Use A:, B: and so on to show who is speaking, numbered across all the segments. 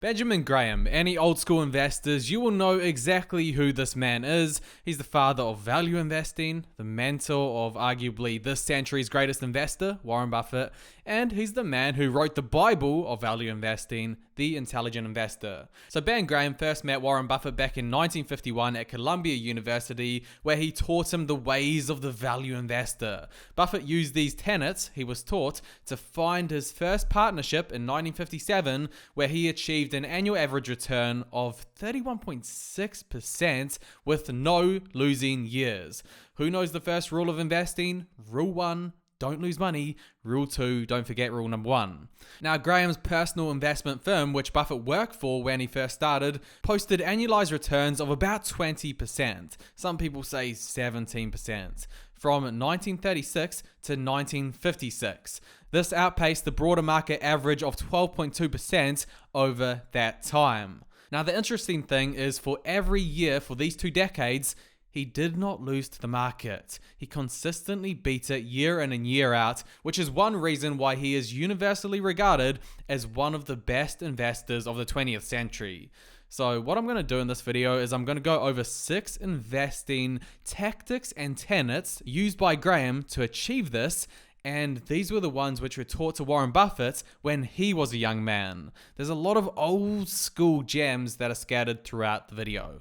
A: Benjamin Graham. Any old school investors, you will know exactly who this man is. He's the father of value investing, the mentor of arguably this century's greatest investor, Warren Buffett, and he's the man who wrote the Bible of value investing, The Intelligent Investor. So Ben Graham first met Warren Buffett back in 1951 at Columbia University, where he taught him the ways of the value investor. Buffett used these tenets he was taught to find his first partnership in 1957, where he achieved an annual average return of 31.6% with no losing years. Who knows the first rule of investing? Rule 1. Don't lose money. Rule 2, don't forget rule number 1. Now, Graham's personal investment firm, which Buffett worked for when he first started, posted annualized returns of about 20%. Some people say 17%. From 1936 to 1956. This outpaced the broader market average of 12.2% over that time. Now, the interesting thing is for every year for these 2 decades, he did not lose to the market. He consistently beat it year in and year out, which is one reason why he is universally regarded as one of the best investors of the 20th century. So what I'm going to do in this video is I'm going to go over 6 investing tactics and tenets used by Graham to achieve this, and these were the ones which were taught to Warren Buffett when he was a young man. There's a lot of old school gems that are scattered throughout the video.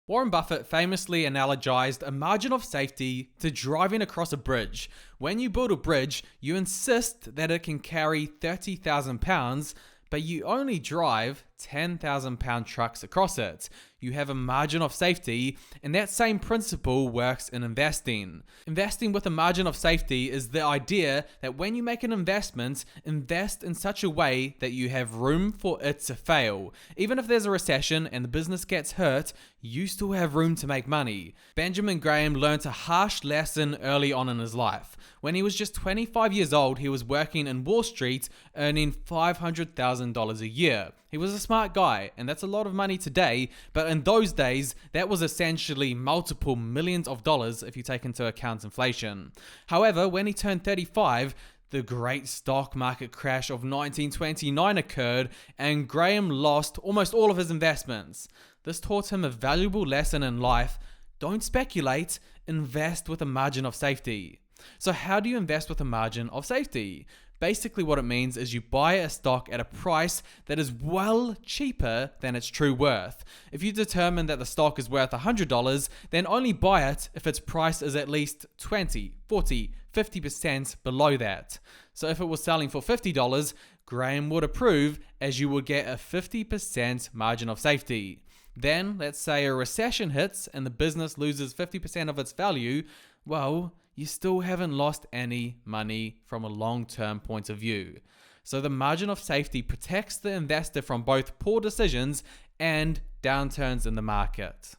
A: Warren Buffett famously analogized a margin of safety to driving across a bridge. When you build a bridge, you insist that it can carry 30,000 pounds, but you only drive 10,000 pound trucks across it. You have a margin of safety, and that same principle works in investing. Investing with a margin of safety is the idea that when you make an investment, invest in such a way that you have room for it to fail. Even if there's a recession and the business gets hurt, you still have room to make money. Benjamin Graham learned a harsh lesson early on in his life. When he was just 25 years old, he was working in Wall Street, earning $500,000 a year. He was a smart guy, and that's a lot of money today, but in those days, that was essentially multiple millions of dollars if you take into account inflation. However, when he turned 35, the great stock market crash of 1929 occurred, and Graham lost almost all of his investments. This taught him a valuable lesson in life. Don't speculate, invest with a margin of safety. So how do you invest with a margin of safety? Basically what it means is you buy a stock at a price that is well cheaper than its true worth. If you determine that the stock is worth $100, then only buy it if its price is at least 20, 40, 50% below that. So if it was selling for $50, Graham would approve, as you would get a 50% margin of safety. Then, let's say a recession hits and the business loses 50% of its value, well, you still haven't lost any money from a long-term point of view. So the margin of safety protects the investor from both poor decisions and downturns in the market.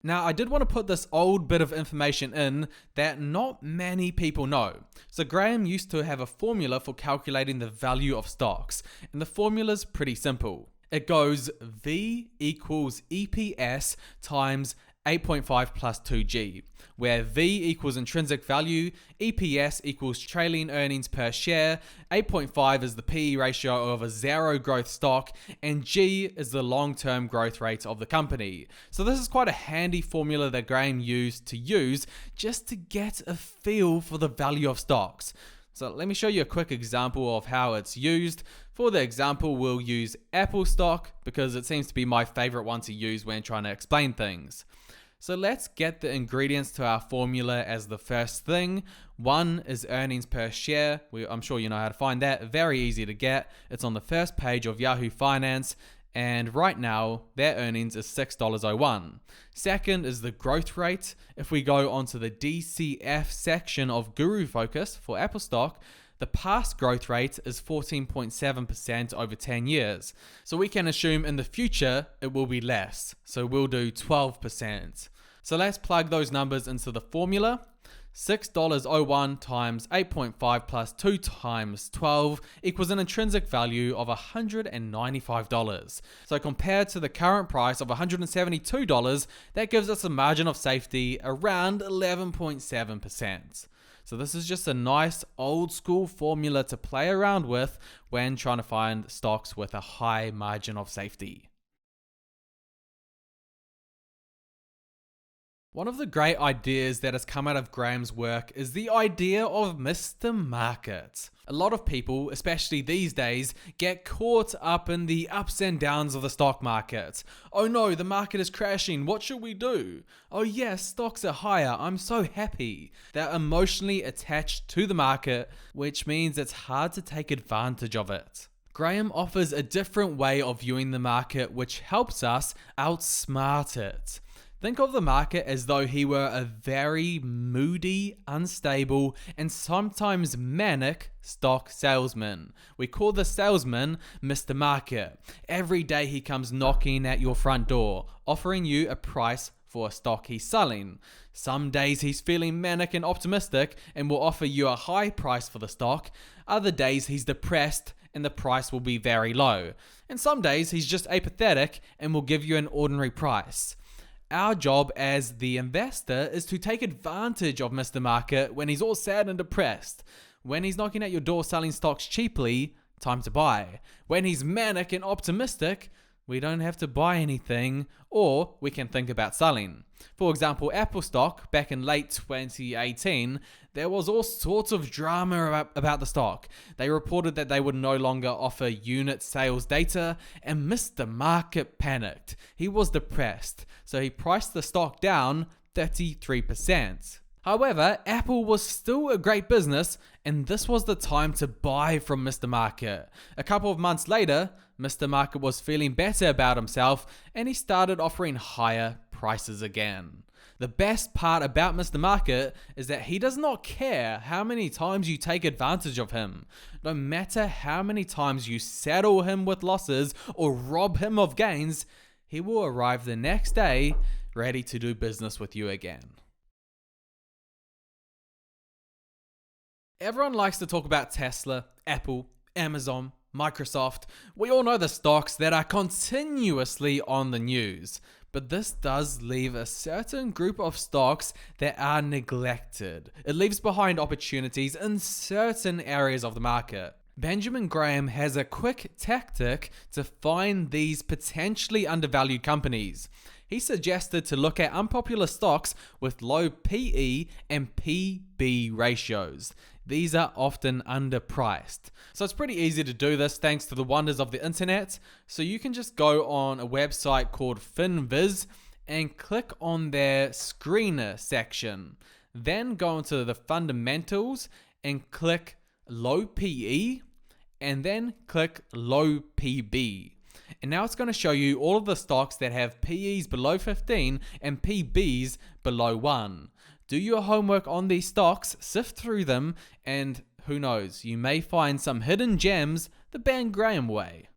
A: Now, I did want to put this old bit of information in that not many people know. So Graham used to have a formula for calculating the value of stocks, and the formula's pretty simple. It goes V equals EPS times 8.5 plus 2G, where V equals intrinsic value, EPS equals trailing earnings per share, 8.5 is the PE ratio of a zero growth stock, and G is the long-term growth rate of the company. So this is quite a handy formula that Graham used to use just to get a feel for the value of stocks. So let me show you a quick example of how it's used. For the example, we'll use Apple stock because it seems to be my favorite one to use when trying to explain things. So let's get the ingredients to our formula as the first thing. One is earnings per share. I'm sure you know how to find that. Very easy to get. It's on the first page of Yahoo Finance. And right now, their earnings is $6.01. Second is the growth rate. If we go onto the DCF section of Guru Focus for Apple stock, the past growth rate is 14.7% over 10 years. So we can assume in the future, it will be less. So we'll do 12%. So let's plug those numbers into the formula. $6.01 times 8.5 plus 2 times 12 equals an intrinsic value of $195. So compared to the current price of $172, that gives us a margin of safety around 11.7%. So this is just a nice old school formula to play around with when trying to find stocks with a high margin of safety. One of the great ideas that has come out of Graham's work is the idea of Mr. Market. A lot of people, especially these days, get caught up in the ups and downs of the stock market. Oh no, the market is crashing, what should we do? Oh yes, stocks are higher, I'm so happy. They're emotionally attached to the market, which means it's hard to take advantage of it. Graham offers a different way of viewing the market which helps us outsmart it. Think of the market as though he were a very moody, unstable, and sometimes manic stock salesman. We call the salesman Mr. Market. Every day he comes knocking at your front door, offering you a price for a stock he's selling. Some days he's feeling manic and optimistic and will offer you a high price for the stock. Other days he's depressed and the price will be very low. And some days he's just apathetic and will give you an ordinary price. Our job as the investor is to take advantage of Mr. Market when he's all sad and depressed. When he's knocking at your door selling stocks cheaply, time to buy. When he's manic and optimistic, we don't have to buy anything, or we can think about selling. For example, Apple stock, back in late 2018, there was all sorts of drama about the stock. They reported that they would no longer offer unit sales data, and Mr. Market panicked. He was depressed, so he priced the stock down 33%. However, Apple was still a great business, and this was the time to buy from Mr. Market. A couple of months later, Mr. Market was feeling better about himself, and he started offering higher prices again. The best part about Mr. Market is that he does not care how many times you take advantage of him. No matter how many times you saddle him with losses or rob him of gains, he will arrive the next day ready to do business with you again. Everyone likes to talk about Tesla, Apple, Amazon, Microsoft. We all know the stocks that are continuously on the news. But this does leave a certain group of stocks that are neglected. It leaves behind opportunities in certain areas of the market. Benjamin Graham has a quick tactic to find these potentially undervalued companies. He suggested to look at unpopular stocks with low PE and PB ratios. These are often underpriced. So it's pretty easy to do this thanks to the wonders of the internet. So you can just go on a website called FinViz and click on their screener section. Then go into the fundamentals and click low PE and then click low PB. And now it's going to show you all of the stocks that have PEs below 15 and PBs below 1. Do your homework on these stocks, sift through them, and who knows, you may find some hidden gems the Ben Graham way.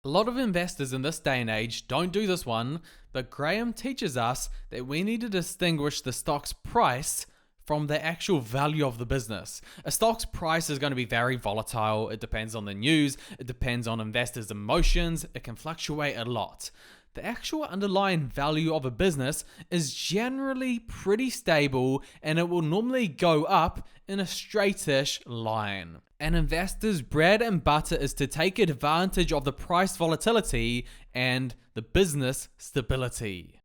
A: A lot of investors in this day and age don't do this one, but Graham teaches us that we need to distinguish the stock's price from the actual value of the business. A stock's price is going to be very volatile. It depends on the news. It depends on investors' emotions. It can fluctuate a lot. The actual underlying value of a business is generally pretty stable, and it will normally go up in a straightish line. An investor's bread and butter is to take advantage of the price volatility and the business stability.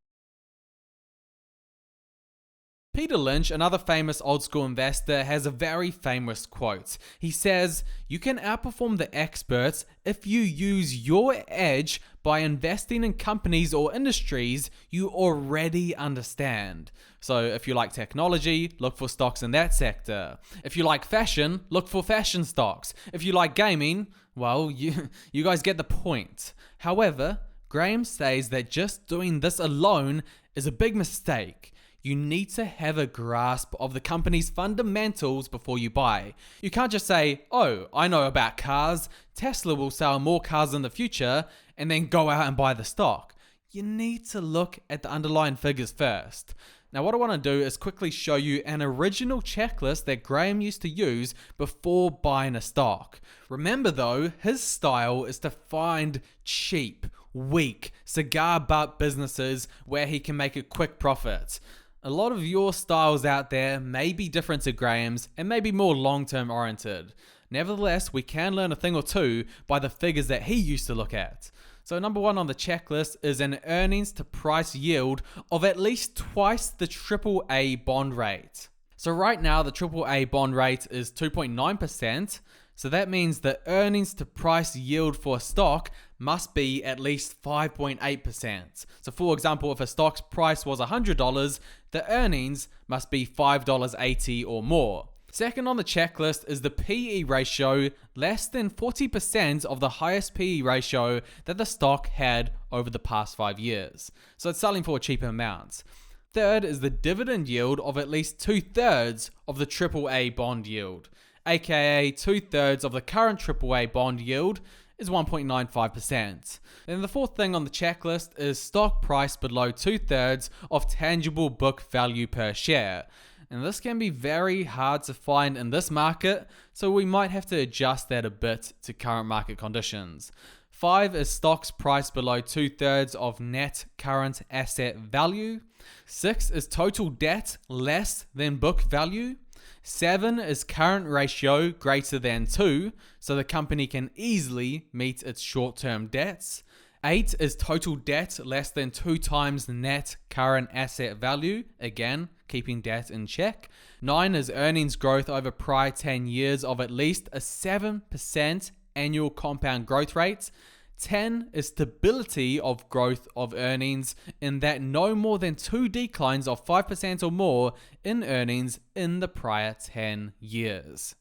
A: Peter Lynch, another famous old school investor, has a very famous quote. He says, "You can outperform the experts if you use your edge by investing in companies or industries you already understand." So if you like technology, look for stocks in that sector. If you like fashion, look for fashion stocks. If you like gaming, well, you guys get the point. However, Graham says that just doing this alone is a big mistake. You need to have a grasp of the company's fundamentals before you buy. You can't just say, "Oh, I know about cars. Tesla will sell more cars in the future," and then go out and buy the stock. you need to look at the underlying figures first. Now what I want to do is quickly show you an original checklist that Graham used to use before buying a stock. Remember though, his style is to find cheap, weak, cigar butt businesses where he can make a quick profit. A lot of your styles out there may be different to Graham's and may be more long-term oriented. Nevertheless, we can learn a thing or two by the figures that he used to look at. So number 1 on the checklist is an earnings to price yield of at least twice the AAA bond rate. So right now the AAA bond rate is 2.9%. So that means the earnings to price yield for a stock must be at least 5.8%. So for example, if a stock's price was $100, the earnings must be $5.80 or more. Second on the checklist is the PE ratio less than 40% of the highest PE ratio that the stock had over the past 5 years. So it's selling for a cheaper amount. Third is the dividend yield of at least 2/3 of the AAA bond yield, aka 2/3 of the current AAA bond yield is 1.95%. Then the fourth thing on the checklist is stock price below 2/3 of tangible book value per share. And this can be very hard to find in this market, so we might have to adjust that a bit to current market conditions. 5 is stocks priced below 2/3 of net current asset value. 6 is total debt less than book value. 7 is current ratio greater than 2, so the company can easily meet its short-term debts. 8 is total debt less than 2 times net current asset value, again, keeping debt in check. 9 is earnings growth over prior 10 years of at least a 7% annual compound growth rate. 10 is stability of growth of earnings in that no more than 2 declines of 5% or more in earnings in the prior 10 years.